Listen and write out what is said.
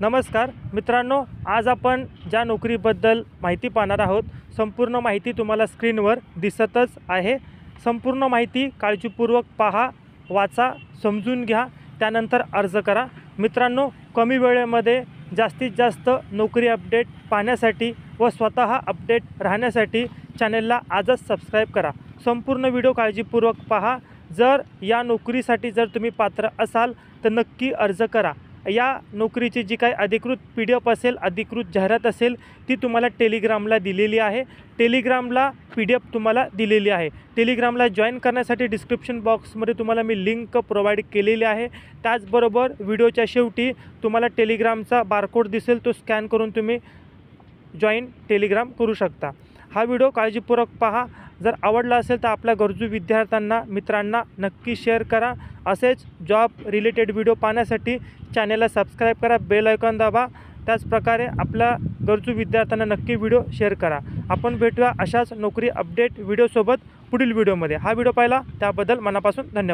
नमस्कार मित्रांनो, आज आपण ज्या नोकरीबद्दल माहिती पाहणार आहोत, संपूर्ण माहिती तुम्हाला स्क्रीनवर दिसतच आहे। संपूर्ण माहिती काळजीपूर्वक पहा, वाचा, समजून घ्या, त्यानंतर अर्ज करा। मित्रांनो, कमी वेळेमध्ये जास्तीत जास्त नोकरी अपडेट पाहण्यासाठी व स्वतः अपडेट राहण्यासाठी चॅनलला आजच सबस्क्राईब करा। संपूर्ण व्हिडिओ काळजीपूर्वक पहा। जर या नोकरीसाठी जर तुम्ही पात्र असाल तर नक्की अर्ज करा। या नोकरीची जी काही अधिकृत PDF असेल, अधिकृत जाहिरात असेल, ती तुम्हाला टेलिग्रामला दिलेली आहे। टेलिग्रामला PDF तुम्हाला दिलेली आहे। टेलिग्रामला जॉईन करण्यासाठी डिस्क्रिप्शन बॉक्समध्ये तुम्हाला मी लिंक प्रोव्हाइड केलेली आहे। त्याचबरोबर व्हिडिओच्या शेवटी तुम्हाला टेलिग्रामचा बारकोड दिसेल, तो स्कॅन करून तुम्ही जॉईन टेलिग्राम करू शकता। हा व्हिडिओ काळजीपूर्वक पहा। जर आवडला असेल तर आपल्या गरजू विद्यार्थ्यांना, मित्रांना नक्की शेअर करा। असेच जॉब रिलेटेड व्हिडिओ पाहण्यासाठी चॅनलला सबस्क्राईब करा, बेल आयकॉन दाबा। त्याचप्रकारे आपल्या गरजू विद्यार्थ्यांना नक्की व्हिडिओ शेअर करा। आपण भेटूया अशाच नोकरी अपडेट व्हिडिओसोबत पुढील व्हिडिओमध्ये। हा व्हिडिओ पाहिला त्याबद्दल मनापासून धन्यवाद।